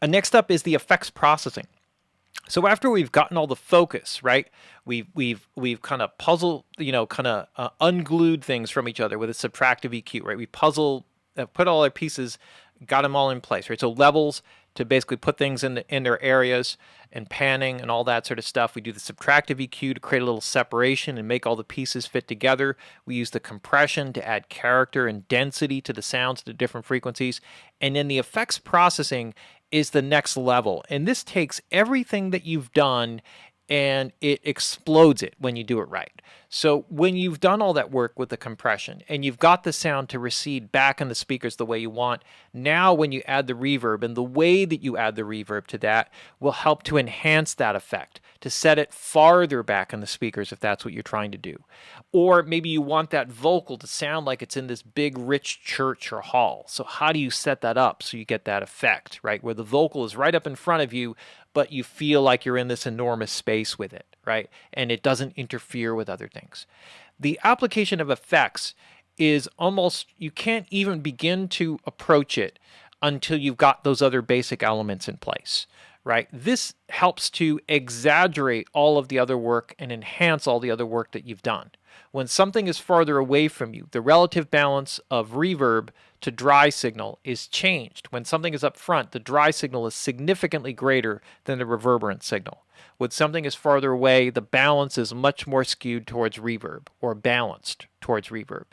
Next up is the effects processing. So after we've gotten all the focus, right? We've kind of puzzled, kind of unglued things from each other with a subtractive EQ, right? We put all our pieces, got them all in place, right? So levels to basically put things in their areas, and panning and all that sort of stuff. We do the subtractive EQ to create a little separation and make all the pieces fit together. We use the compression to add character and density to the sounds at the different frequencies. And then the effects processing is the next level. And this takes everything that you've done and it explodes it when you do it right. So when you've done all that work with the compression and you've got the sound to recede back in the speakers the way you want, now when you add the reverb, and the way that you add the reverb to that will help to enhance that effect, to set it farther back in the speakers if that's what you're trying to do. Or maybe you want that vocal to sound like it's in this big rich church or hall. So how do you set that up so you get that effect, right? Where the vocal is right up in front of you, but you feel like you're in this enormous space with it, right? And it doesn't interfere with other things. The application of effects is almost, you can't even begin to approach it until you've got those other basic elements in place, right? This helps to exaggerate all of the other work and enhance all the other work that you've done. When something is farther away from you, the relative balance of reverb to dry signal is changed. When something is up front, the dry signal is significantly greater than the reverberant signal. When something is farther away, the balance is much more skewed towards reverb, or balanced towards reverb.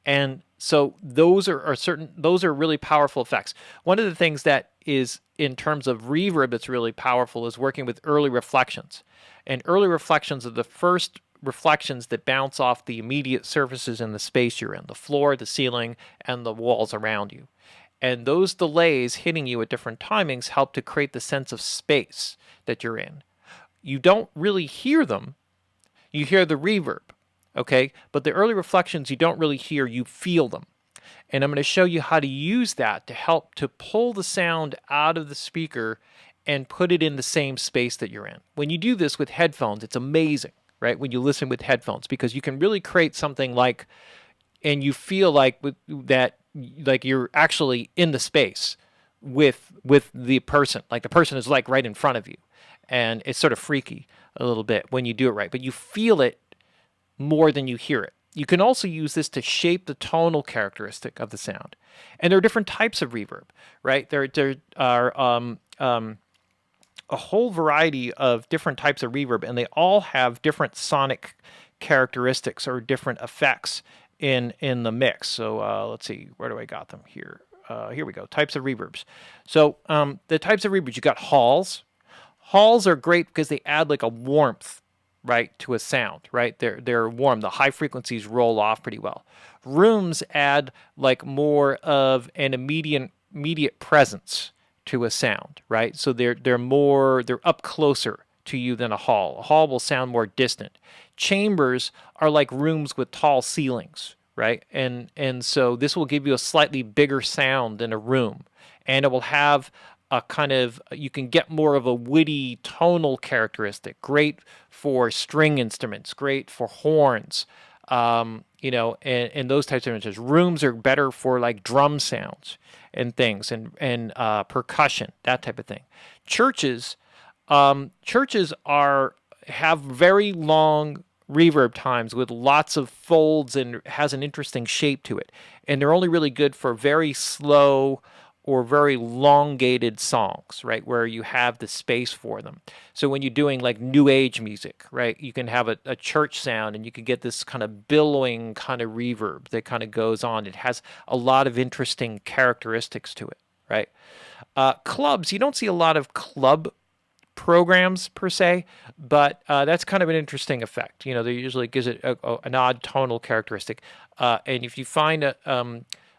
And so those are really powerful effects. One of the things that is in terms of reverb that's really powerful is working with early reflections. And early reflections are the first reflections that bounce off the immediate surfaces in the space you're in, the floor, the ceiling, and the walls around you. And those delays hitting you at different timings help to create the sense of space that you're in. You don't really hear them. You hear the reverb, okay? But the early reflections you don't really hear, you feel them. And I'm going to show you how to use that to help to pull the sound out of the speaker and put it in the same space that you're in. When you do this with headphones, it's amazing, right? When you listen with headphones, because you can really create something like, and you feel like that, like you're actually in the space with the person, like the person is like right in front of you, and it's sort of freaky a little bit when you do it right, but you feel it more than you hear it. You can also use this to shape the tonal characteristic of the sound, and there are different types of reverb, right? There are a whole variety of different types of reverb, and they all have different sonic characteristics or different effects in the mix. So let's see, where do I got them here? Here we go, types of reverbs. So the types of reverbs, you got halls. Halls are great because they add like a warmth, right, to a sound, right? They're warm. The high frequencies roll off pretty well. Rooms add like more of an immediate presence to a sound, right? So they're up closer to you than a hall. A hall will sound more distant. Chambers are like rooms with tall ceilings, right? And so this will give you a slightly bigger sound than a room, and it will have a kind of, you can get more of a woody tonal characteristic. Great for string instruments, great for horns, and those types of instruments. Rooms are better for like drum sounds and things, and percussion, that type of thing. Churches have very long reverb times with lots of folds and has an interesting shape to it. And they're only really good for very slow or very elongated songs, right, where you have the space for them. So when you're doing like new age music, right, you can have a church sound and you can get this kind of billowing kind of reverb that kind of goes on. It has a lot of interesting characteristics to it, right? Clubs, you don't see a lot of club programs per se, but that's kind of an interesting effect. You know, they usually gives it an odd tonal characteristic. And if you find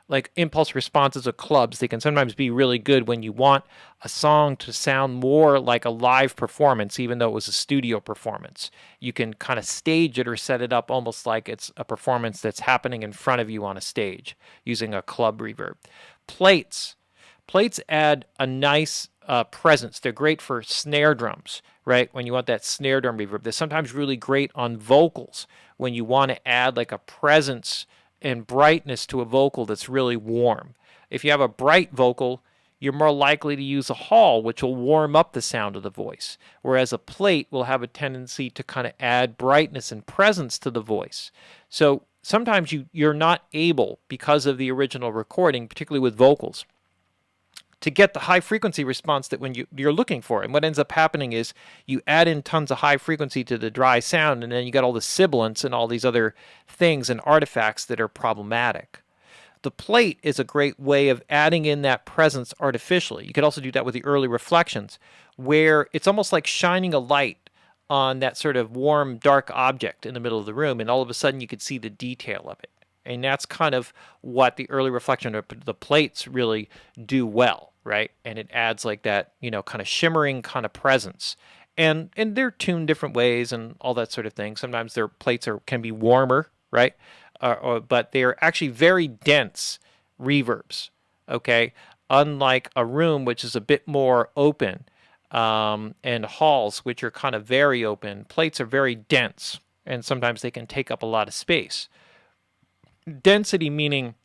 like impulse responses of clubs, they can sometimes be really good when you want a song to sound more like a live performance, even though it was a studio performance. You can kind of stage it or set it up almost like it's a performance that's happening in front of you on a stage using a club reverb. Plates add a nice presence. They're great for snare drums, right? When you want that snare drum reverb. They're sometimes really great on vocals when you want to add like a presence and brightness to a vocal that's really warm. If you have a bright vocal, you're more likely to use a hall, which will warm up the sound of the voice, whereas a plate will have a tendency to kind of add brightness and presence to the voice. So sometimes you're not able, because of the original recording, particularly with vocals, to get the high frequency response that you're looking for. And what ends up happening is you add in tons of high frequency to the dry sound, and then you got all the sibilants and all these other things and artifacts that are problematic. The plate is a great way of adding in that presence artificially. You could also do that with the early reflections, where it's almost like shining a light on that sort of warm, dark object in the middle of the room, and all of a sudden you could see the detail of it. And that's kind of what the early reflection of the plates really do well, right? And it adds like that, kind of shimmering kind of presence. And they're tuned different ways and all that sort of thing. Sometimes their plates can be warmer, right? But they're actually very dense reverbs, okay? Unlike a room, which is a bit more open, and halls, which are kind of very open, plates are very dense, and sometimes they can take up a lot of space. Density meaning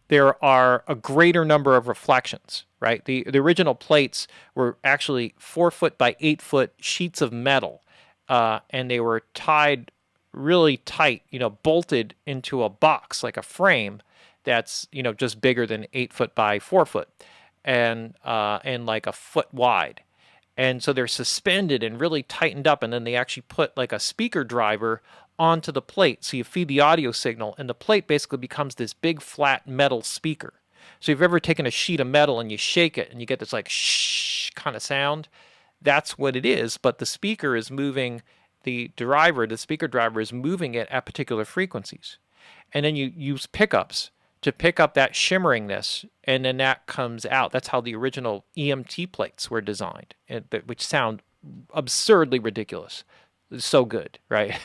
there are a greater number of reflections, right? The original plates were actually 4-foot by 8-foot sheets of metal, and they were tied really tight, bolted into a box like a frame that's just bigger than 8-foot by 4-foot, and like a foot wide. And so they're suspended and really tightened up, and then they actually put like a speaker driver onto the plate. So you feed the audio signal, and the plate basically becomes this big flat metal speaker. So if you've ever taken a sheet of metal and you shake it and you get this like shh kind of sound, that's what it is. But the speaker is moving the speaker driver is moving it at particular frequencies. And then you use pickups to pick up that shimmeringness, and then that comes out. That's how the original EMT plates were designed, which sound absurdly ridiculous. It's so good, right?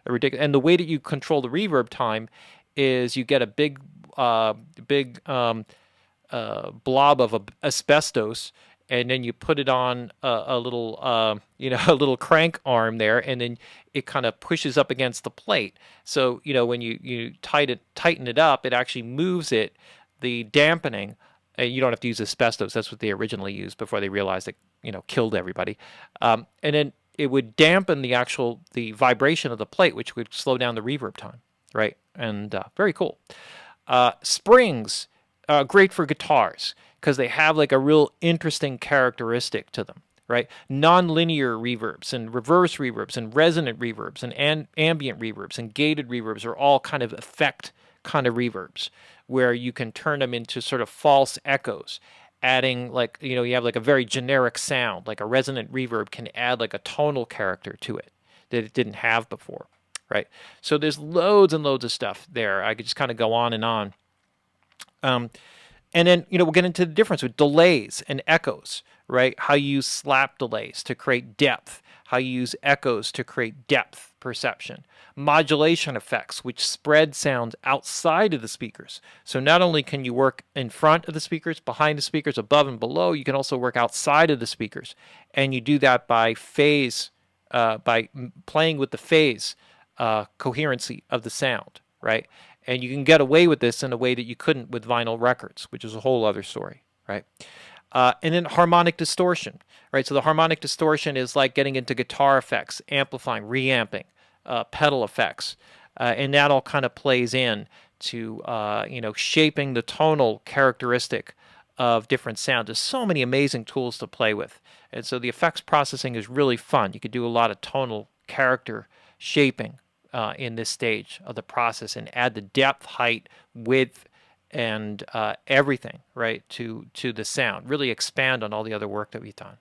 Ridiculous. And the way that you control the reverb time is you get a big blob of asbestos, and then you put it on a little, a little crank arm there, and then it kind of pushes up against the plate. So, when you tighten it up, it actually moves it, the dampening. You don't have to use asbestos. That's what they originally used before they realized it, killed everybody. And then it would dampen the vibration of the plate, which would slow down the reverb time, right? And very cool. Springs, great for guitars, because they have like a real interesting characteristic to them, right? Non-linear reverbs and reverse reverbs and resonant reverbs and ambient reverbs and gated reverbs are all kind of effect kind of reverbs, where you can turn them into sort of false echoes, adding like, you have like a very generic sound, like a resonant reverb can add like a tonal character to it that it didn't have before, right? So there's loads and loads of stuff there. I could just kind of go on and on. And then, we'll get into the difference with delays and echoes, right? How you use slap delays to create depth, how you use echoes to create depth perception, modulation effects, which spread sounds outside of the speakers. So not only can you work in front of the speakers, behind the speakers, above and below, you can also work outside of the speakers. And you do that by phase, by playing with the phase coherency of the sound, right? And you can get away with this in a way that you couldn't with vinyl records, which is a whole other story, right? And then harmonic distortion, right? So the harmonic distortion is like getting into guitar effects, amplifying, reamping, pedal effects. And that all kind of plays in to, shaping the tonal characteristic of different sounds. There's so many amazing tools to play with. And so the effects processing is really fun. You could do a lot of tonal character shaping in this stage of the process and add the depth, height, width, and everything, right, to the sound. Really expand on all the other work that we've done.